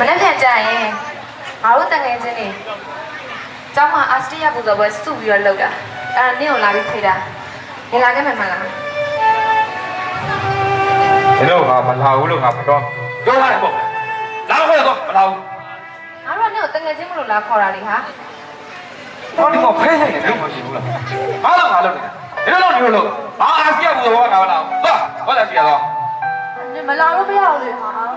နေ့ပြန်ကြရင်ငါတို့တငယ်ချင်းတွေကျောင်းမှာအာစတရီးယားပူဇော်ပွဲစုပြီးတော့လုပ်တာအဲ့ဒါနင့်ကိုလာပြီးဖိတာနေလာခဲ့မှမလားဒီတော့ငါမလာဘူးလို့ငါမတော်ပြောထားတယ်ပေါ့လာခဲ့တော့မလာဘူးငါတို့ကနင့်ကိုတငယ်ချင်းမလို့လာခေါ်တာလေဟာတော့ဒီမှာဖဲနေတယ်လို့မရှိဘူးလားငါလုပ်နေတာဒီလိုဘာအာစီယာပူဇော်ပွဲငါမလာဘူးသွားဘာလဲစီယာတော့နင်မလာလို့မရဘူးလေဟာငါတို့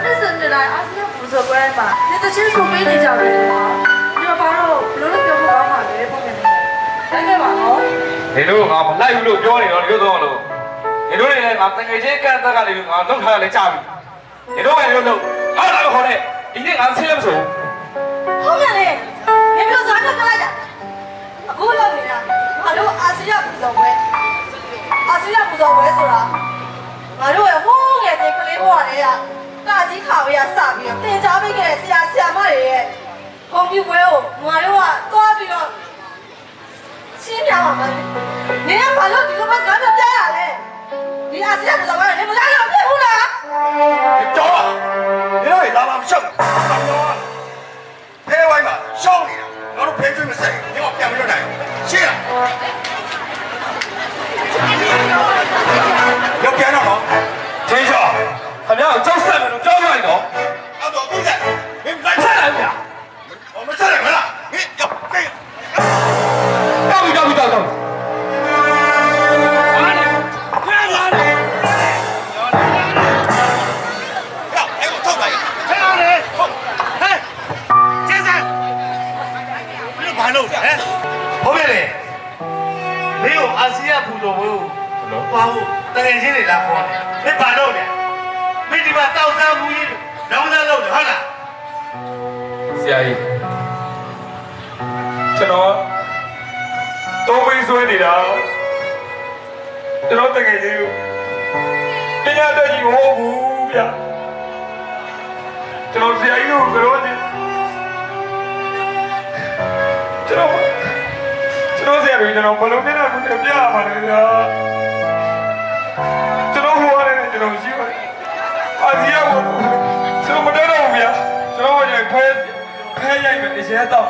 နဲ့စနေတိုင်းအာစတရီးယားပူဇော်ပွဲမှာနေတချင်းဆိုပေးနေကြတယ်ဟာဒီမှာဘာလို့ဘလို့ပြောဖို့ကောင်းပါလဲပုံနေတယ်တက်ခဲ့ပါနော်ဒီလိုငါမလိုက်ဘူးလို့ပြောနေတော့ဒီလိုတော့လို့ဒီလိုနေလည်းငါတငယ်ချင်းကန့်သက်ကနေပြီးငါလောက်ထားရလဲကြာပြီဒီလိုပဲဒီလိုလုပ်ဟာလာခေါ်နေဒီနေ့ငါဆင်းလို့မဆိုဟုတ်တယ်လေနေပြောစားပြလိုက်တာအခုလောက်နေတာငါတို့အာစတရီးယားပူဇော်ပွဲဆိုတာငါတို့ရဲ့ဟိုးငယ်စဉ်ကလေးဘဝတည်းကကာကြီးခါဝေးရစပြီးတော့တင်ကြားပေးခဲ့တဲ့ဆရာမတွေရဲ့ကွန်ပျူတာကိုငါတို့ကတွားပြီးတော့ရှင်းပြပါမယ်။နင်ကဘာလို့ဒီလိုပဲစကားပြောပြရလဲ။ဒီအာစတရီးယားပူဇော်ပွဲနင်မလာတော့ဖြစ်ဘူးလား။ကြောက်ပါ။ဒီလိုလာမှမရှောက်ဘူး။ဖဲဝိုင်းမှာရှောက်နေတာ။ငါတို့ဖဲကျွေးမဆိုင်။ဒီကပြန်မလွတ်နိုင်။ရှင်းလား။ရောက်ပြန်တော့။ချင်းချောခင်ဗျားကြောက်ဆက်တယ်လို့ကြောက်လိုက်တော့အဲ့တော့ဘူးဆက်မင်းလိုက်ဆက်လိုက်ဗျာ။မဆက်ရမလား။မင်းရောက်ကြည့်။တောက်ဟာလေခွဲလာတယ်ရောက်အဲ့ကိုထုတ်လိုက်ဆရာလေဟုတ်ဟဲ့ကျေးဇူးဘယ်လိုဘာလုပ်လဲဟုတ်ပြီလေမင်းကိုအာဆီယံပူဇော်ပွဲကိုဘာလို့တကယ်ချင်းတွေလာခေါ်တယ်မင်းဘာလုပ်လဲမင်းဒီမှာတောက်စားဘူးကြီးလောင်းစားလုပ်တယ်ဟုတ်လားဆရာကြီးကျွန်တော်တော့ဝေးဆွဲနေတာကျွန်တော်တကယ်ကြီးတရားတော်ကြီးမဟုတ်ဘူးဗျာကျွန်တော်ဆရာကြီးကိုကြောကြီးကျွန်တော်ဆရာကြီးကျွန်တော်ဘလုံးနေတာကိုပြရမှာလေဗျာကျွန်တော်ဟိုရတယ်ကျွန်တော်ရှိပါတယ်အာစီယာကိုကျွန်တော်မတော်တော့ဘူးဗျာကျွန်တော်ကဖဲရိုက်မယ်အရင်တော့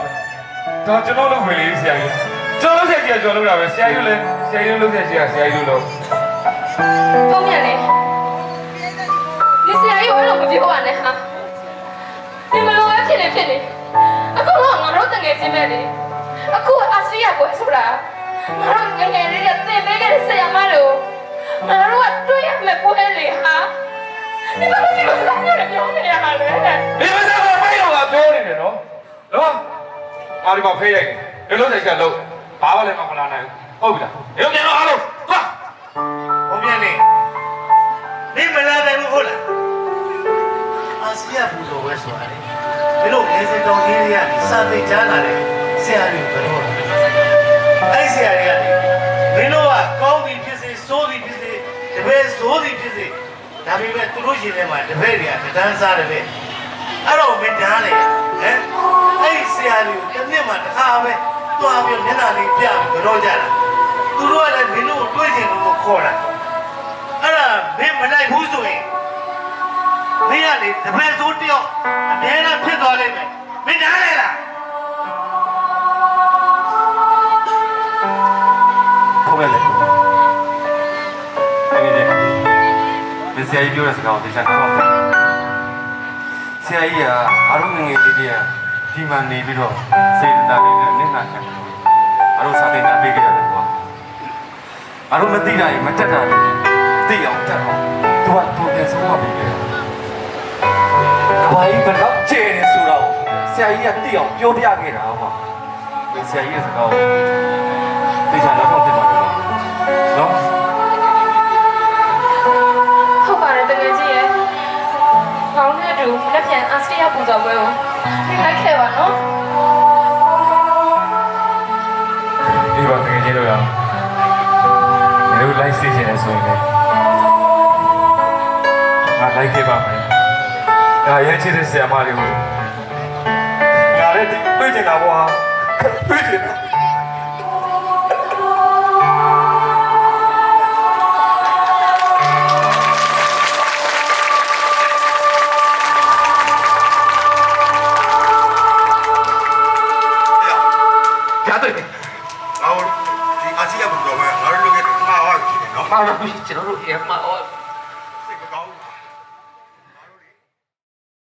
ဒါကျွန်တော်လုပ်မယ်လေဆရာကြီးကျွန်တော်ဆက်ကြည့်ကျွန်တော်လုပ်တာပဲဆရာကြီးလည်းဆရာကြီးလုပ်ဆက်ကြည့်ဆရာကြီးလုပ်ပုံမြန်လေဒီဆရာကြီးဘာလို့မပြောရလဲဟာဒီမလို့ဖြစ်နေအခုတော့ငါတို့တငယ်ချင်းပဲလေအခုအာစတရီးယားပွဲဆိုတာငါတို့ငယ်ငယ်လေးကသင်ပေးခဲ့တဲ့ဆရာမတို့ငါတို့ကတွေ့ရမယ်ပွဲလေဟာဒီဘာလို့ဒီလိုစကားမျိုးတွေပြောနေရတာလဲဒီမစကားပဲတော့ပြောနေတယ်နော်နော်အားဒီမှာဖေးရိုက်နေလုံးဆိုင်ကလုံးဘာမှလည်းမလာနိုင်ဘူးဟုတ်ပြီလားဒီပြန်တော့အားလုံးသွားဘုံပြန်နေမင်းမလာနိုင်ဘူးဟုတ်လားအာဆီယံပူဇော်ပွဲဆိုတာလေမင်းတို့ငယ်စဉ်တောင်ကြီးတွေကနေစာပေကြားလာတဲ့ဆရာတွေကတော့အဲ့ဆရာတွေကလေမင်းတို့ကကောင်းသည်ဖြစ်စေဆိုးသည်ဖြစ်စေတပည့်ဆိုးသည်ဖြစ်စေဒါပေမဲ့သူတို့ရှင်ထဲမှာတပည့်တွေကတန်းစားတယ်ပဲအဲ့တော့မင်းတန်းလေဟမ်အဲ့ဆရာတွေကိုတစ်နှစ်မှတစ်ခါပဲတွားပြီးမျက်နှာလေးပြပြီးကြောကြတာသူတို့ကလည်းမင်းတို့ကိုတွေ့ချင်လို့ခေါ်တာအဲ့ဒါမင်းမလိုက်ဘူးဆိုရင်မင်းကလေတပည့်ဆိုးတယောက်အများနဲ့ဖြစ်သွားလိမ့်မယ်မင်းတန်းလေလားဟုတ်ပဲလေအဲ့ဒီမဆရာကြီးပြောတဲ့စကားကိုသိချင်တော့ဆရာကြီးကအားလုံးငယ်ငယ်လေးတွေကဒီမှာနေပြီးတော့စေတနာလေးနဲ့မျက်နှာခံအားလုံးစာသင်တာပေးကြရတယ်ကွာအားလုံးမသိတာရင်မတက်တာလေသိအောင်တက်အောင်သူကသူပြန်ဆုံးသွားပြီလေကဘာကြီးဘယ်တော့ကျဲနေဆိုတော့ဆရာကြီးကသိအောင်ပြောပြခဲ့တာကွာဆရာကြီးရဲ့စကားကိုသိချင်တော့ဖြစ်ပါတယ်နော်ဟုတ်ပါတယ်တကယ်ကြီးရဲ့ကောင်းတဲ့တူလက်ပြန်အာစတရီးယားပူဇော်ပွဲကိုလိုက်ခဲ့ပါနော်ဒီဘာတကယ်ကြီးတော့ရအောင်လိုက်စေချင်တယ်ဆိုရင်လည်းငါလိုက်ခဲ့ပါမယ်ဒါရဲချစ်တဲ့ဆရာမလေးကိုငါလည်းတွေ့ချင်တာပေါ့ဟာတွေ့ချင်တာ ဒီအာဆီယံဘုံတော်ကငါတို့လုပ်ခဲ့တယ်မှားသွားပြီနော် ပါလို့ကျွန်တော်တို့ရမှာ